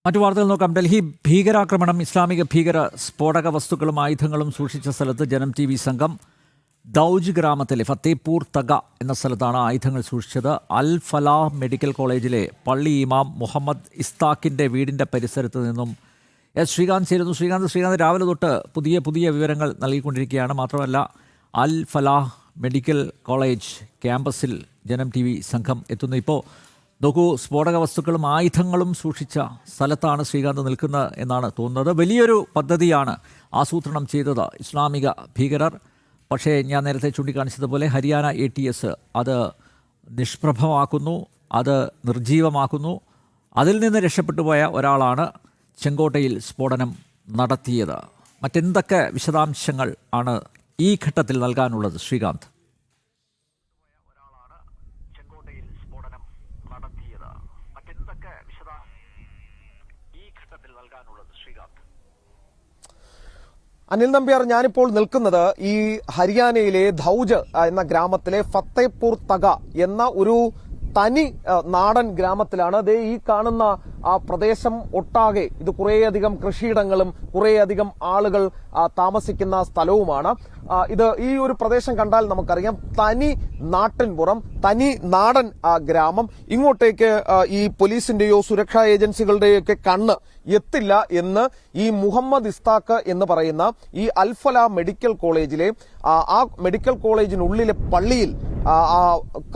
മറ്റു വാർത്തകൾ നോക്കാം. ഡൽഹി ഭീകരാക്രമണം. ഇസ്ലാമിക ഭീകര സ്ഫോടക വസ്തുക്കളും ആയുധങ്ങളും സൂക്ഷിച്ച സ്ഥലത്ത് ജനം TV സംഘം ദൌജ് ഗ്രാമത്തിലെ ഫത്തേപൂർ തഗ എന്ന സ്ഥലത്താണ് ആയുധങ്ങൾ സൂക്ഷിച്ചത്. അൽ ഫലാഹ് മെഡിക്കൽ കോളേജിലെ പള്ളി ഇമാം മുഹമ്മദ് ഇസ്താഖിൻ്റെ വീടിൻ്റെ പരിസരത്ത് നിന്നും ശ്രീകാന്ത് ചേരുന്നു. ശ്രീകാന്ത് രാവിലെ തൊട്ട് പുതിയ വിവരങ്ങൾ നൽകിക്കൊണ്ടിരിക്കുകയാണ്. മാത്രമല്ല, അൽ ഫലാഹ് മെഡിക്കൽ കോളേജ് ക്യാമ്പസിൽ ജനം TV സംഘം എത്തുന്നു. ഇപ്പോൾ നോക്കൂ, സ്ഫോടക വസ്തുക്കളും ആയുധങ്ങളും സൂക്ഷിച്ച സ്ഥലത്താണ് ശ്രീകാന്ത് നിൽക്കുന്നത് എന്നാണ് തോന്നുന്നത്. വലിയൊരു പദ്ധതിയാണ് ആസൂത്രണം ചെയ്തത് ഇസ്ലാമിക ഭീകരർ. പക്ഷേ ഞാൻ നേരത്തെ ചൂണ്ടിക്കാണിച്ചതുപോലെ ഹരിയാന ATS അത് നിഷ്പ്രഭമാക്കുന്നു, അത് നിർജീവമാക്കുന്നു. അതിൽ നിന്ന് രക്ഷപ്പെട്ടു പോയ ഒരാളാണ് ചെങ്കോട്ടയിൽ സ്ഫോടനം നടത്തിയത്. മറ്റെന്തൊക്കെ വിശദാംശങ്ങൾ ആണ് ഈ ഘട്ടത്തിൽ നൽകാനുള്ളത് ശ്രീകാന്ത്? അനിൽ നമ്പ്യാർ, ഞാനിപ്പോൾ നിൽക്കുന്നത് ഈ ഹരിയാനയിലെ ദൌജ് എന്ന ഗ്രാമത്തിലെ ഫത്തേപൂർ തഗ എന്ന ഒരു തനി നാടൻ ഗ്രാമത്തിലാണ്. അതേ ഈ കാണുന്ന ആ പ്രദേശം ഒട്ടാകെ ഇത് കുറേയധികം കൃഷിയിടങ്ങളും കുറേയധികം ആളുകൾ താമസിക്കുന്ന സ്ഥലവുമാണ്. ഇത് ഈ ഒരു പ്രദേശം കണ്ടാൽ നമുക്കറിയാം, തനി നാട്ടിൻപുറം, തനി നാടൻ ഗ്രാമം. ഇങ്ങോട്ടേക്ക് ഈ പോലീസിന്റെയോ സുരക്ഷാ ഏജൻസികളുടെയൊക്കെ കണ്ണ് എത്തില്ല എന്ന് ഈ മുഹമ്മദ് ഇസ്താഖ് എന്ന് പറയുന്ന ഈ അൽഫല മെഡിക്കൽ കോളേജിലെ ആ മെഡിക്കൽ കോളേജിനുള്ളിലെ പള്ളിയിൽ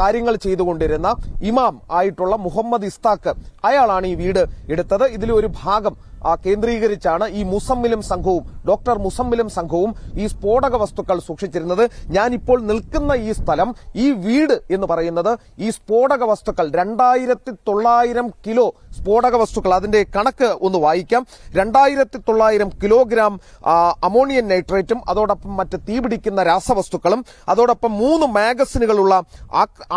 കാര്യങ്ങൾ ചെയ്തുകൊണ്ടിരുന്ന ഇമാം ആയിട്ടുള്ള മുഹമ്മദ് ഇസ്താഖ്, അയാളാണ് ഈ വീട് എടുത്തത്. ഇതിലെ ഒരു ഭാഗം കേന്ദ്രീകരിച്ചാണ് ഈ മുസമ്മിലും സംഘവും, ഡോക്ടർ മുസമ്മിലും സംഘവും ഈ സ്ഫോടക വസ്തുക്കൾ സൂക്ഷിച്ചിരുന്നത്. ഞാനിപ്പോൾ നിൽക്കുന്ന ഈ സ്ഥലം, ഈ വീട് എന്ന് പറയുന്നത് ഈ സ്ഫോടക വസ്തുക്കൾ 2900 കിലോ സ്ഫോടക വസ്തുക്കൾ, അതിന്റെ കണക്ക് ഒന്ന് വായിക്കാം. 2900 കിലോഗ്രാം അമോണിയം നൈട്രേറ്റും അതോടൊപ്പം മറ്റ് തീപിടിക്കുന്ന രാസവസ്തുക്കളും അതോടൊപ്പം 3 മാഗസിനുകളുള്ള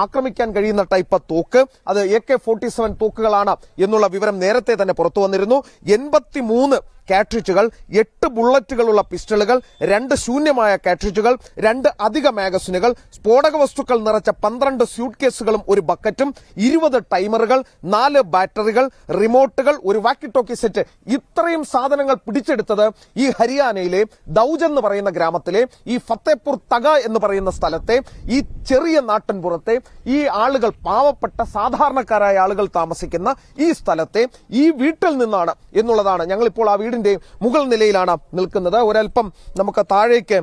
ആക്രമിക്കാൻ കഴിയുന്ന ടൈപ്പ് തോക്ക്, അത് AK-47 തോക്കുകളാണ് എന്നുള്ള വിവരം നേരത്തെ തന്നെ പുറത്തു വന്നിരുന്നു. 83 കാട്രിഡ്ജുകൾ, 8 ബുള്ളറ്റുകളുള്ള പിസ്റ്റളുകൾ, 2 ശൂന്യമായ കാട്രിഡ്ജുകൾ, 2 അധിക മാഗസിനുകൾ, സ്ഫോടക വസ്തുക്കൾ നിറച്ച 12 സ്യൂട്ട് കേസുകളും ഒരു ബക്കറ്റും, 20 ടൈമറുകൾ, 4 ബാറ്ററികൾ, റിമോട്ടുകൾ, ഒരു വാക്കി ടോക്കി സെറ്റ്. ഇത്രയും സാധനങ്ങൾ പിടിച്ചെടുത്തത് ഈ ഹരിയാനയിലെ ദൌജ് എന്ന് പറയുന്ന ഗ്രാമത്തിലെ ഈ ഫത്തേപൂർ തഗ എന്ന് പറയുന്ന സ്ഥലത്തെ ഈ ചെറിയ നാട്ടിൻപുറത്തെ ഈ ആളുകൾ, പാവപ്പെട്ട സാധാരണക്കാരായ ആളുകൾ താമസിക്കുന്ന ഈ സ്ഥലത്തെ ഈ വീട്ടിൽ നിന്നാണ് എന്നുള്ളതാണ്. ഞങ്ങളിപ്പോൾ ആ വീടിന്റെ മുകൾ നിലയിലാണ് നിൽക്കുന്നത്. ഒരൽപ്പം നമുക്ക് താഴേക്ക്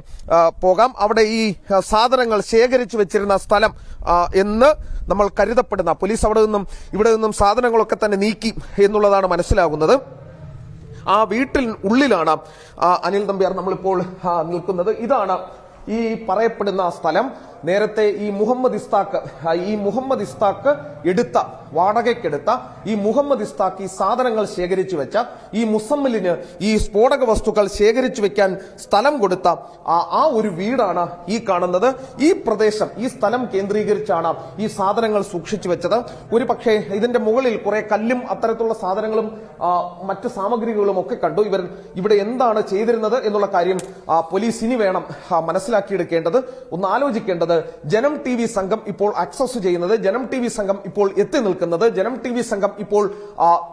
പോകാം. അവിടെ ഈ സാധനങ്ങൾ ശേഖരിച്ചു വെച്ചിരുന്ന സ്ഥലം എന്ന് നമ്മൾ കരുതപ്പെടുന്ന, പോലീസ് ഇവിടെ നിന്നും സാധനങ്ങളൊക്കെ തന്നെ നീക്കി എന്നുള്ളതാണ് മനസ്സിലാകുന്നത്. ആ വീട്ടിൽ ഉള്ളിലാണ് അനിൽ നമ്പ്യാർ നമ്മളിപ്പോൾ നിൽക്കുന്നത്. ഇതാണ് ഈ പറയപ്പെടുന്ന സ്ഥലം. നേരത്തെ ഈ മുഹമ്മദ് ഇസ്താഖ് എടുത്ത, വാടകയ്ക്കെടുത്ത ഈ മുഹമ്മദ് ഇസ്താഖ് ഈ സാധനങ്ങൾ ശേഖരിച്ചു വെച്ച ഈ മുസമ്മിലിന് ഈ സ്ഫോടക വസ്തുക്കൾ ശേഖരിച്ചു വെക്കാൻ സ്ഥലം കൊടുത്ത ആ ഒരു വീടാണ് ഈ കാണുന്നത്. ഈ പ്രദേശം, ഈ സ്ഥലം കേന്ദ്രീകരിച്ചാണ് ഈ സാധനങ്ങൾ സൂക്ഷിച്ചു വെച്ചത്. ഒരു പക്ഷേ ഇതിന്റെ മുകളിൽ കുറെ കല്ലും അത്തരത്തിലുള്ള സാധനങ്ങളും മറ്റ് സാമഗ്രികളും ഒക്കെ കണ്ടു. ഇവർ ഇവിടെ എന്താണ് ചെയ്തിരുന്നത് എന്നുള്ള കാര്യം പോലീസ് ഇനി വേണം മനസ്സിലാക്കിയെടുക്കേണ്ടത്, ഒന്ന് ആലോചിക്കേണ്ടത്. ജനം TV സംഘം ഇപ്പോൾ ആക്സസ് ചെയ്യുന്നത്, ജനം TV സംഘം ഇപ്പോൾ എത്തി നിൽക്കുന്നത്, ജനം TV സംഘം ഇപ്പോൾ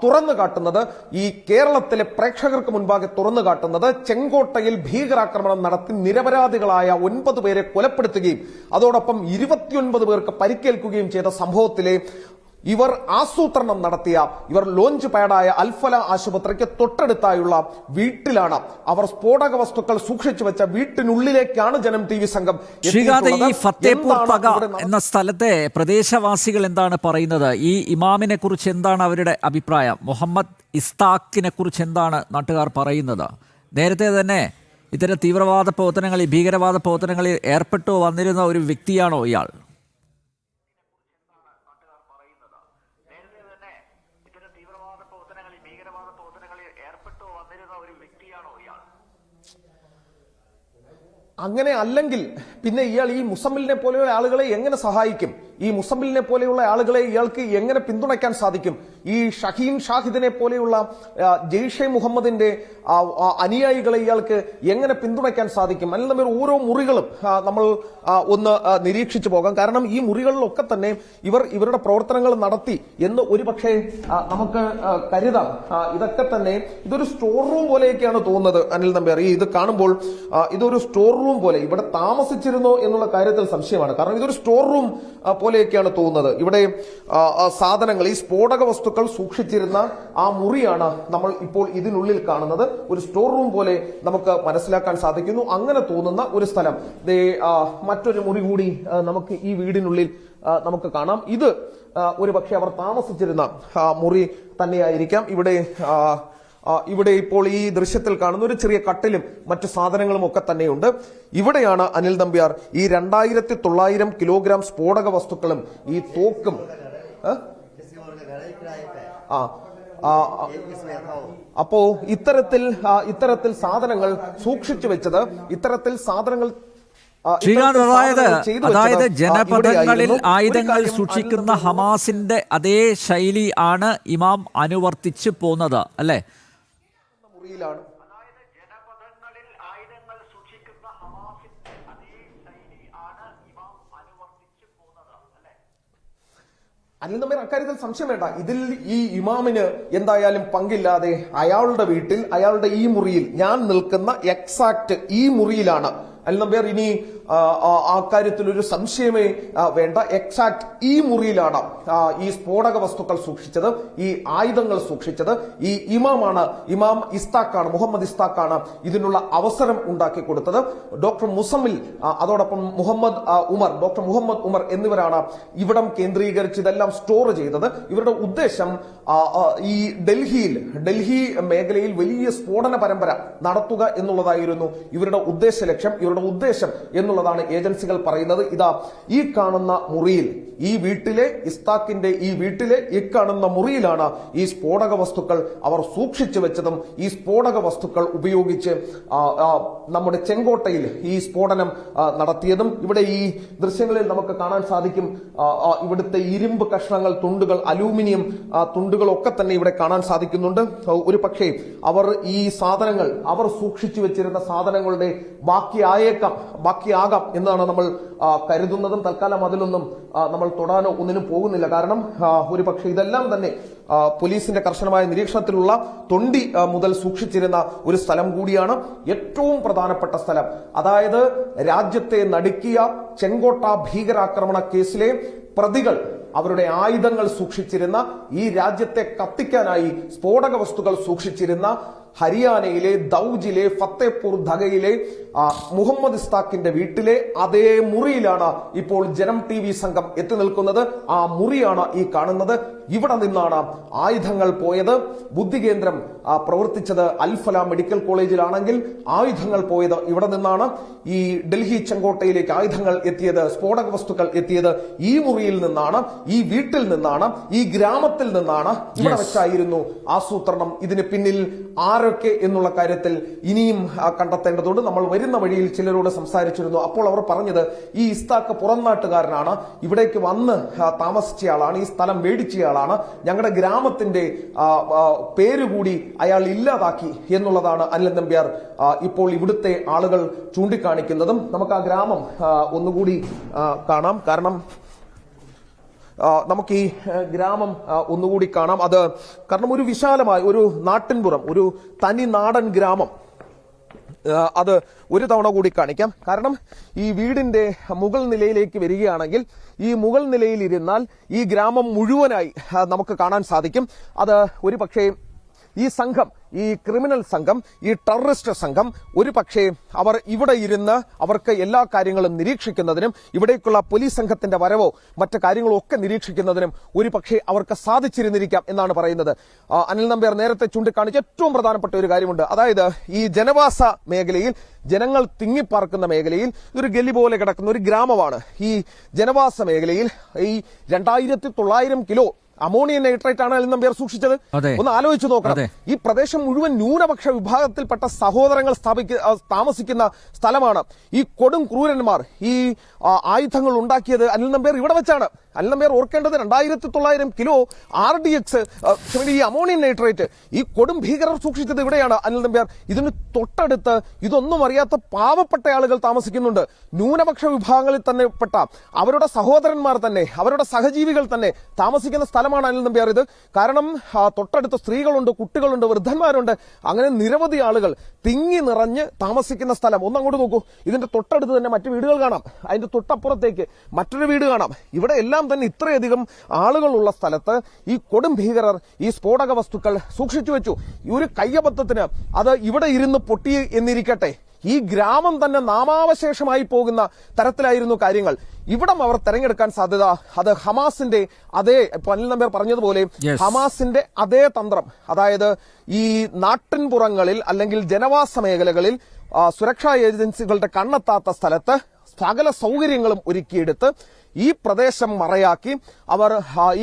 തുറന്നു കാട്ടുന്നത്, ഈ കേരളത്തിലെ പ്രേക്ഷകർക്ക് മുൻപാകെ തുറന്നു കാട്ടുന്നത് ചെങ്കോട്ടയിൽ ഭീകരാക്രമണം നടത്തി നിരപരാധികളായ 9 പേരെ കൊലപ്പെടുത്തുകയും അതോടൊപ്പം 29 പേർക്ക് പരിക്കേൽക്കുകയും ചെയ്ത സംഭവത്തിലെ ഇവർ ആസൂത്രണം നടത്തിയ, ഇവർ ലോഞ്ച് പാഡായ അൽഫല ആശുപത്രിക്ക് തൊട്ടടുത്തായുള്ള വീട്ടിലാണ്, അവർ സ്ഫോടക വസ്തുക്കൾ സൂക്ഷിച്ചു വെച്ച വീട്ടിനുള്ളിലേക്കാണ് ജനം TV സംഘം. ഈ ഫത്തേപൂർ തഗ എന്ന സ്ഥലത്തെ പ്രദേശവാസികൾ എന്താണ് പറയുന്നത്? ഈ ഇമാമിനെ കുറിച്ച് എന്താണ് അവരുടെ അഭിപ്രായം? മുഹമ്മദ് ഇസ്താഖിനെ കുറിച്ച് എന്താണ് നാട്ടുകാർ പറയുന്നത്? നേരത്തെ തന്നെ ഇത്തരം തീവ്രവാദ പ്രവർത്തനങ്ങളിൽ, ഭീകരവാദ പ്രവർത്തനങ്ങളിൽ ഏർപ്പെട്ടു വന്നിരുന്ന ഒരു വ്യക്തിയാണോ ഇയാൾ? അങ്ങനെ അല്ലെങ്കിൽ പിന്നെ ഇയാൾ ഈ മുസമ്മിലിനെ പോലെയുള്ള ആളുകളെ എങ്ങനെ സഹായിക്കും? ഈ മുസമ്മിലിനെ പോലെയുള്ള ആളുകളെ ഇയാൾക്ക് എങ്ങനെ പിന്തുണയ്ക്കാൻ സാധിക്കും? ഈ ഷഹീൻ ഷാഹിദിനെ പോലെയുള്ള ജെയ്ഷെ മുഹമ്മദിന്റെ അനുയായികളെ ഇയാൾക്ക് എങ്ങനെ പിന്തുണയ്ക്കാൻ സാധിക്കും? അനിൽ നമ്പീർ, ഓരോ മുറികളും നമ്മൾ ഒന്ന് നിരീക്ഷിച്ചു പോകാം. കാരണം ഈ മുറികളിലൊക്കെ തന്നെ ഇവരുടെ പ്രവർത്തനങ്ങൾ നടത്തി എന്ന് ഒരുപക്ഷെ നമുക്ക് കരുതാം. ഇതൊക്കെ തന്നെ ഇതൊരു സ്റ്റോർ റൂം പോലെയൊക്കെയാണ് തോന്നുന്നത് അനിൽ നമ്പീർ. ഇത് കാണുമ്പോൾ ഇതൊരു സ്റ്റോർ റൂം പോലെ, ഇവിടെ താമസിച്ചിരുന്നോ എന്നുള്ള കാര്യത്തിൽ സംശയമാണ്. കാരണം ഇതൊരു സ്റ്റോർ റൂം പോലെയൊക്കെയാണ് തോന്നുന്നത്. ഇവിടെ സാധനങ്ങൾ, ഈ സ്ഫോടക വസ്തുക്കൾ സൂക്ഷിച്ചിരുന്ന ആ മുറിയാണ് നമ്മൾ ഇപ്പോൾ ഇതിനുള്ളിൽ കാണുന്നത്. ഒരു സ്റ്റോർ റൂം പോലെ നമുക്ക് മനസ്സിലാക്കാൻ സാധിക്കുന്നു. അങ്ങനെ തോന്നുന്ന ഒരു സ്ഥലം. മറ്റൊരു മുറി കൂടി നമുക്ക് ഈ വീടിനുള്ളിൽ നമുക്ക് കാണാം. ഇത് ഒരു പക്ഷെ അവർ താമസിച്ചിരുന്ന മുറി തന്നെയായിരിക്കാം. ഇവിടെ ഇപ്പോൾ ഈ ദൃശ്യത്തിൽ കാണുന്ന ഒരു ചെറിയ കട്ടിലും മറ്റു സാധനങ്ങളും ഒക്കെ തന്നെയുണ്ട്. ഇവിടെയാണ് അനിൽ നമ്പ്യാർ ഈ 2900 കിലോഗ്രാം സ്ഫോടക വസ്തുക്കളും ഈ തോക്കും അപ്പോ ഇത്തരത്തിൽ സാധനങ്ങൾ സൂക്ഷിച്ചു വെച്ചത്, ഇത്തരത്തിൽ സാധനങ്ങൾ അതായത് ജനപദങ്ങളിൽ ആയുധങ്ങൾ സൂക്ഷിക്കുന്ന ഹമാസിന്റെ അതേ ശൈലി ആണ് ഇമാം അനുവർത്തിച്ചു പോന്നത്, അല്ലേ? മുറിയിലാണ് അനിൽ നമ്പീർ, അക്കാര്യത്തിൽ സംശയം വേണ്ട. ഇതിൽ ഈ ഇമാമിന് എന്തായാലും പങ്കില്ലാതെ അയാളുടെ വീട്ടിൽ, അയാളുടെ ഈ മുറിയിൽ, ഞാൻ നിൽക്കുന്ന എക്സാക്ട് ഈ മുറിയിലാണ് അനിൽ നമ്പ്യാർ. ഇനി ആ കാര്യത്തിൽ ഒരു സംശയമേ വേണ്ട. എക്സാക്ട് ഈ മുറിയിലാണ് ഈ സ്ഫോടക വസ്തുക്കൾ സൂക്ഷിച്ചത്, ഈ ആയുധങ്ങൾ സൂക്ഷിച്ചത്. ഈ ഇമാം ഇസ്താഖാണ്, മുഹമ്മദ് ഇസ്താഖാണ് ഇതിനുള്ള അവസരം ഉണ്ടാക്കി കൊടുത്തത്. ഡോക്ടർ മുസമ്മിൽ, അതോടൊപ്പം ഡോക്ടർ മുഹമ്മദ് ഉമർ എന്നിവരാണ് ഇവിടം കേന്ദ്രീകരിച്ച് ഇതെല്ലാം സ്റ്റോർ ചെയ്തത്. ഇവരുടെ ഉദ്ദേശം ഈ ഡൽഹി മേഖലയിൽ വലിയ സ്ഫോടന പരമ്പര നടത്തുക എന്നുള്ളതായിരുന്നു ഇവരുടെ ഉദ്ദേശ ലക്ഷ്യം, ഇവരുടെ ഉദ്ദേശം എന്നുള്ളതാണ് ഏജൻസികൾ പറയുന്നത്. ഇതാ ഈ കാണുന്ന മുറിയിൽ, ഈ വീട്ടിലെ, ഇസ്താഖിന്റെ ഈ വീട്ടിലെ ഈ കാണുന്ന മുറിയിലാണ് ഈ സ്ഫോടക വസ്തുക്കൾ അവർ സൂക്ഷിച്ചു വെച്ചതും ഈ സ്ഫോടക വസ്തുക്കൾ ഉപയോഗിച്ച് നമ്മുടെ ചെങ്കോട്ടയിൽ ഈ സ്ഫോടനം നടത്തിയതും. ഇവിടെ ഈ ദൃശ്യങ്ങളിൽ നമുക്ക് കാണാൻ സാധിക്കും ഇവിടുത്തെ ഇരുമ്പ് കഷ്ണങ്ങൾ, തുണ്ടുകൾ, അലൂമിനിയം തുണ്ടുകളൊക്കെ തന്നെ ഇവിടെ കാണാൻ സാധിക്കുന്നുണ്ട്. ഒരു പക്ഷേ ഈ സാധനങ്ങൾ, അവർ സൂക്ഷിച്ചു വെച്ചിരുന്ന സാധനങ്ങളുടെ ബാക്കിയാകാം എന്നാണ് നമ്മൾ കരുതുന്നതും. തൽക്കാലം അതിലൊന്നും നമ്മൾ തൊടാനോ ഒന്നിനും പോകുന്നില്ല. കാരണം ഒരു പക്ഷേ ഇതെല്ലാം തന്നെ പോലീസിന്റെ കർശനമായ നിരീക്ഷണത്തിലുള്ള തൊണ്ടി മുതൽ സൂക്ഷിച്ചിരുന്ന ഒരു സ്ഥലം കൂടിയാണ്. ഏറ്റവും പ്രധാനപ്പെട്ട സ്ഥലം, അതായത് രാജ്യത്തെ നടുക്കിയ ചെങ്കോട്ട ഭീകരാക്രമണ കേസിലെ പ്രതികൾ അവരുടെ ആയുധങ്ങൾ സൂക്ഷിച്ചിരുന്ന, ഈ രാജ്യത്തെ കത്തിക്കാനായി സ്ഫോടക വസ്തുക്കൾ സൂക്ഷിച്ചിരുന്ന ഹരിയാനയിലെ ദൌജിലെ ഫത്തേപൂർ ധഗയിലെ മുഹമ്മദ് ഇസ്താഖിന്റെ വീട്ടിലെ അതേ മുറിയിലാണ് ഇപ്പോൾ ജനം TV സംഘം എത്തി നിൽക്കുന്നത്. ആ മുറിയാണ് ഈ കാണുന്നത്. ഇവിടെ നിന്നാണ് ആയുധങ്ങൾ പോയത്. ബുദ്ധികേന്ദ്രം പ്രവർത്തിച്ചത് അൽഫല മെഡിക്കൽ കോളേജിലാണെങ്കിൽ ആയുധങ്ങൾ പോയത് ഇവിടെ നിന്നാണ്. ഈ ഡൽഹി ചെങ്കോട്ടയിലേക്ക് ആയുധങ്ങൾ എത്തിയത്, സ്ഫോടക വസ്തുക്കൾ എത്തിയത് ഈ മുറിയിൽ നിന്നാണ്, ഈ വീട്ടിൽ നിന്നാണ്, ഈ ഗ്രാമത്തിൽ നിന്നാണ്. ഇവിടെ വെച്ചായിരുന്നു ആസൂത്രണം. ഇതിന് പിന്നിൽ ആരൊക്കെ എന്നുള്ള കാര്യത്തിൽ ഇനിയും കണ്ടെത്തേണ്ടതുണ്ട്. നമ്മൾ വരുന്ന വഴിയിൽ ചിലരോട് സംസാരിച്ചിരുന്നു. അപ്പോൾ അവർ പറഞ്ഞത് ഈ ഇസ്താഖ് പുറം നാട്ടുകാരനാണ്, ഇവിടേക്ക് വന്ന് താമസിച്ചയാളാണ്, ഈ സ്ഥലം മേടിച്ചയാളാണ്, ഞങ്ങളുടെ ഗ്രാമത്തിന്റെ പേരുകൂടി അയാൾ ഇല്ലാതാക്കി എന്നുള്ളതാണ് അനിൽ നമ്പ്യാർ ഇപ്പോൾ ഇവിടുത്തെ ആളുകൾ ചൂണ്ടിക്കാണിക്കുന്നതും. നമുക്ക് ആ ഗ്രാമം ഒന്നുകൂടി കാണാം. നമുക്ക് ഈ ഗ്രാമം ഒന്നുകൂടി കാണാം. അത് കാരണം ഒരു വിശാലമായ ഒരു നാട്ടിൻപുറം, ഒരു തനി നാടൻ ഗ്രാമം, അത് ഒരു തവണ കൂടി കാണിക്കാം. കാരണം ഈ വീടിന്റെ മുകൾ നിലയിലേക്ക് വരികയാണെങ്കിൽ, ഈ മുകൾ നിലയിൽ ഇരുന്നാൽ ഈ ഗ്രാമം മുഴുവനായി നമുക്ക് കാണാൻ സാധിക്കും. അത് ഒരു പക്ഷേ ഈ സംഘം, ഈ ക്രിമിനൽ സംഘം, ഈ ടെററിസ്റ്റ് സംഘം ഒരു പക്ഷേ അവർ ഇവിടെ ഇരുന്ന് അവർക്ക് എല്ലാ കാര്യങ്ങളും നിരീക്ഷിക്കുന്നതിനും, ഇവിടേക്കുള്ള പോലീസ് സംഘത്തിന്റെ വരവോ മറ്റു കാര്യങ്ങളോ ഒക്കെ നിരീക്ഷിക്കുന്നതിനും ഒരു പക്ഷേ അവർക്ക് സാധിച്ചിരുന്നിരിക്കാം എന്നാണ് പറയുന്നത്. അനിൽ നമ്പ്യാർ നേരത്തെ ചൂണ്ടിക്കാണിച്ച ഏറ്റവും പ്രധാനപ്പെട്ട ഒരു കാര്യമുണ്ട്. അതായത് ഈ ജനവാസ മേഖലയിൽ, ജനങ്ങൾ തിങ്ങിപ്പാർക്കുന്ന മേഖലയിൽ, ഒരു ഗലി പോലെ കിടക്കുന്ന ഒരു ഗ്രാമമാണ്. ഈ ജനവാസ മേഖലയിൽ ഈ 2900 കിലോ അമോണിയം നൈട്രേറ്റ് ആണ് അനിൽ നമ്പ്യാർ സൂക്ഷിച്ചത്. ഒന്ന് ആലോചിച്ച് നോക്കണം. ഈ പ്രദേശം മുഴുവൻ ന്യൂനപക്ഷ വിഭാഗത്തിൽപ്പെട്ട സഹോദരങ്ങൾ താമസിക്കുന്ന സ്ഥലമാണ്. ഈ കൊടും ക്രൂരന്മാർ ഈ ആയുധങ്ങൾ ഉണ്ടാക്കിയത് അനിൽ നമ്പ്യാർ ഇവിടെ വെച്ചാണ്. അനിൽ നമ്പ്യാർ ഓർക്കേണ്ടത് 2900 കിലോ RDX ഈ അമോണിയം നൈട്രേറ്റ് ഈ കൊടും ഭീകരർ സൂക്ഷിച്ചത് ഇവിടെയാണ് അനിൽ നമ്പ്യാർ. ഇതിന് തൊട്ടടുത്ത് ഇതൊന്നും അറിയാത്ത പാവപ്പെട്ട ആളുകൾ താമസിക്കുന്നുണ്ട്. ന്യൂനപക്ഷ വിഭാഗങ്ങളിൽ തന്നെ പെട്ട അവരുടെ സഹോദരന്മാർ തന്നെ അവരുടെ സഹജീവികൾ തന്നെ താമസിക്കുന്ന സ്ഥലമാണ് അനിൽ നമ്പ്യാർ ഇത്. കാരണം തൊട്ടടുത്ത് സ്ത്രീകളുണ്ട്, കുട്ടികളുണ്ട്, വൃദ്ധന്മാരുണ്ട്, അങ്ങനെ നിരവധി ആളുകൾ തിങ്ങി നിറഞ്ഞ് താമസിക്കുന്ന സ്ഥലം. ഒന്നങ്ങോട്ട് നോക്കൂ, ഇതിന്റെ തൊട്ടടുത്ത് തന്നെ മറ്റു വീടുകൾ കാണാം, അതിന്റെ തൊട്ടപ്പുറത്തേക്ക് മറ്റൊരു വീട് കാണാം. ഇവിടെ എല്ലാം തന്നെ ഇത്രയധികം ആളുകളുള്ള സ്ഥലത്ത് ഈ കൊടും ഭീകരർ ഈ സ്ഫോടക വസ്തുക്കൾ സൂക്ഷിച്ചു വെച്ചു. ഈ ഒരു കയ്യബദ്ധത്തിന് അത് ഇവിടെ ഇരുന്ന് പൊട്ടി എന്നിരിക്കട്ടെ, ഈ ഗ്രാമം തന്നെ നാമാവശേഷമായി പോകുന്ന തരത്തിലായിരുന്നു കാര്യങ്ങൾ. ഇവിടം അവർ തെരഞ്ഞെടുക്കാൻ സാധ്യത അത് ഹമാസിന്റെ അതേ, അനിൽ നമ്പ്യാർ പറഞ്ഞതുപോലെ ഹമാസിന്റെ അതേ തന്ത്രം, അതായത് ഈ നാട്ടിൻപുറങ്ങളിൽ അല്ലെങ്കിൽ ജനവാസ മേഖലകളിൽ സുരക്ഷാ ഏജൻസികളുടെ കണ്ണെത്താത്ത സ്ഥലത്ത് സകല സൗകര്യങ്ങളും ഒരുക്കിയെടുത്ത് ഈ പ്രദേശം മറയാക്കി അവർ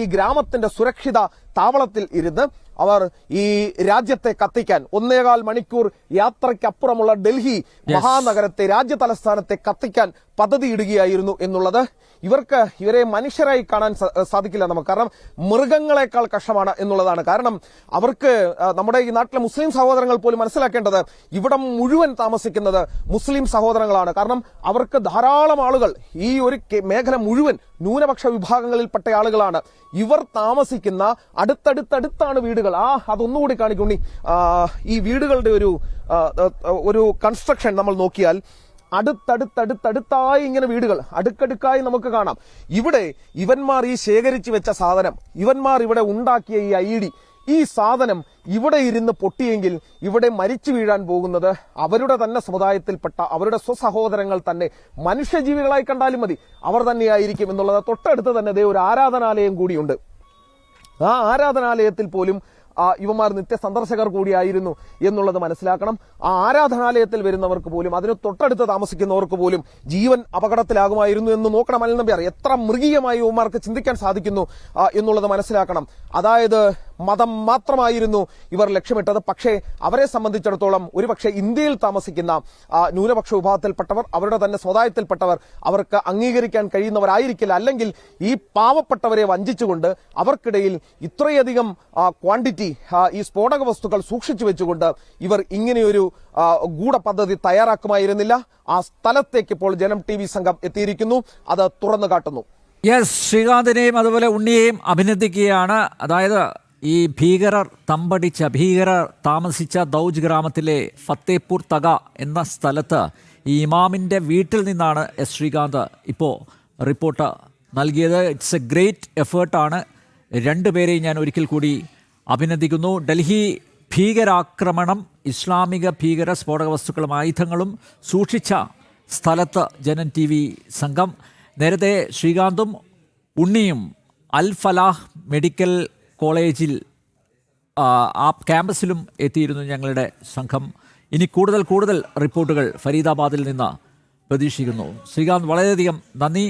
ഈ ഗ്രാമത്തിന്റെ സുരക്ഷിത താവളത്തിൽ ഇരുന്ന് അവർ ഈ രാജ്യത്തെ കത്തിക്കാൻ 1.25 മണിക്കൂർ യാത്രയ്ക്കപ്പുറമുള്ള ഡൽഹി മഹാനഗരത്തെ രാജ്യ തലസ്ഥാനത്തെ കത്തിക്കാൻ പദ്ധതിയിടുകയായിരുന്നു എന്നുള്ളത് ഇവരെ മനുഷ്യരായി കാണാൻ സാധിക്കില്ല നമുക്ക്. കാരണം മൃഗങ്ങളെക്കാൾ കഷ്ടമാണ് എന്നുള്ളതാണ്. കാരണം അവർക്ക് നമ്മുടെ ഈ നാട്ടിലെ മുസ്ലിം സഹോദരങ്ങൾ പോലും മനസ്സിലാക്കേണ്ടത് ഇവിടം മുഴുവൻ താമസിക്കുന്നത് മുസ്ലിം സഹോദരങ്ങളാണ്. കാരണം അവർക്ക് ധാരാളം ആളുകൾ ഈ ഒരു മേഖല മുഴുവൻ ന്യൂനപക്ഷ വിഭാഗങ്ങളിൽപ്പെട്ട ആളുകളാണ്. ഇവർ താമസിക്കുന്ന അടുത്തടുത്താണ് വീടുകൾ. അതൊന്നുകൂടി കാണിക്കുണ്ണി. ഈ വീടുകളുടെ ഒരു കൺസ്ട്രക്ഷൻ നമ്മൾ നോക്കിയാൽ അടുത്തടുത്തായി ഇങ്ങനെ വീടുകൾ അടുക്കടുക്കായി നമുക്ക് കാണാം. ഇവിടെ ഇവന്മാർ ഈ ശേഖരിച്ചു വെച്ച സാധനം, ഇവന്മാർ ഇവിടെ ഉണ്ടാക്കിയ ഈ ID, ഈ സാധനം ഇവിടെ ഇരുന്ന് പൊട്ടിയെങ്കിൽ ഇവിടെ മരിച്ചു വീഴാൻ പോകുന്നത് അവരുടെ തന്നെ സമുദായത്തിൽപ്പെട്ട അവരുടെ സ്വസഹോദരങ്ങൾ തന്നെ, മനുഷ്യജീവികളായി കണ്ടാലും മതി, അവർ തന്നെയായിരിക്കും എന്നുള്ളത്. തൊട്ടടുത്ത് തന്നെ ഒരു ആരാധനാലയം കൂടിയുണ്ട്. ആ ആരാധനാലയത്തിൽ പോലും യുവമാർ നിത്യ സന്ദർശകർ കൂടിയായിരുന്നു എന്നുള്ളത് മനസ്സിലാക്കണം. ആ ആരാധനാലയത്തിൽ വരുന്നവർക്ക് പോലും അതിന് തൊട്ടടുത്ത് താമസിക്കുന്നവർക്ക് പോലും ജീവൻ അപകടത്തിലാകുമായിരുന്നു എന്ന് നോക്കണം അനിൽ നമ്പ്യാർ. എത്ര മൃഗീയമായി യുവമാർക്ക് ചിന്തിക്കാൻ സാധിക്കുന്നു എന്നുള്ളത് മനസ്സിലാക്കണം. അതായത് മതം മാത്രമായിരുന്നു ഇവർ ലക്ഷ്യമിട്ടത്. പക്ഷേ അവരെ സംബന്ധിച്ചിടത്തോളം ഒരുപക്ഷെ ഇന്ത്യയിൽ താമസിക്കുന്ന ന്യൂനപക്ഷ വിഭാഗത്തിൽപ്പെട്ടവർ, അവരുടെ തന്നെ സമുദായത്തിൽപ്പെട്ടവർ അവർക്ക് അംഗീകരിക്കാൻ കഴിയുന്നവരായിരിക്കില്ല. അല്ലെങ്കിൽ ഈ പാവപ്പെട്ടവരെ വഞ്ചിച്ചുകൊണ്ട് അവർക്കിടയിൽ ഇത്രയധികം ക്വാണ്ടിറ്റി ഈ സ്ഫോടക വസ്തുക്കൾ സൂക്ഷിച്ചു വെച്ചുകൊണ്ട് ഇവർ ഇങ്ങനെയൊരു ഗൂഢപദ്ധതി തയ്യാറാക്കുമായിരുന്നില്ല. ആ സ്ഥലത്തേക്ക് ഇപ്പോൾ ജനം TV സംഘം എത്തിയിരിക്കുന്നു, അത് തുറന്നു കാട്ടുന്നു. യെസ്, ശ്രീകാന്തിനെയും അതുപോലെ ഉണ്ണിയെയും അഭിനന്ദിക്കുകയാണ്. അതായത് ഈ ഭീകരർ താമസിച്ച ദൗജ് ഗ്രാമത്തിലെ ഫത്തേപൂർ തഗ എന്ന സ്ഥലത്ത് ഈ ഇമാമിൻ്റെ വീട്ടിൽ നിന്നാണ് എസ് ശ്രീകാന്ത് ഇപ്പോൾ റിപ്പോർട്ട് നൽകിയത്. ഇറ്റ്സ് എ ഗ്രേറ്റ് എഫേർട്ടാണ്. രണ്ടുപേരെയും ഞാൻ ഒരിക്കൽ കൂടി അഭിനന്ദിക്കുന്നു. ഡൽഹി ഭീകരാക്രമണം, ഇസ്ലാമിക ഭീകര സ്ഫോടക വസ്തുക്കളും ആയുധങ്ങളും സൂക്ഷിച്ച സ്ഥലത്ത് ജനം TV സംഘം, നേരത്തെ ശ്രീകാന്തും ഉണ്ണിയും അൽ ഫലാഹ് മെഡിക്കൽ കോളേജിൽ ആ ക്യാമ്പസിലും എത്തിയിരുന്നു ഞങ്ങളുടെ സംഘം. ഇനി കൂടുതൽ റിപ്പോർട്ടുകൾ ഫരീദാബാദിൽ നിന്ന് പ്രതീക്ഷിക്കുന്നു. ശ്രീകാന്ത്, വളരെയധികം നന്ദി.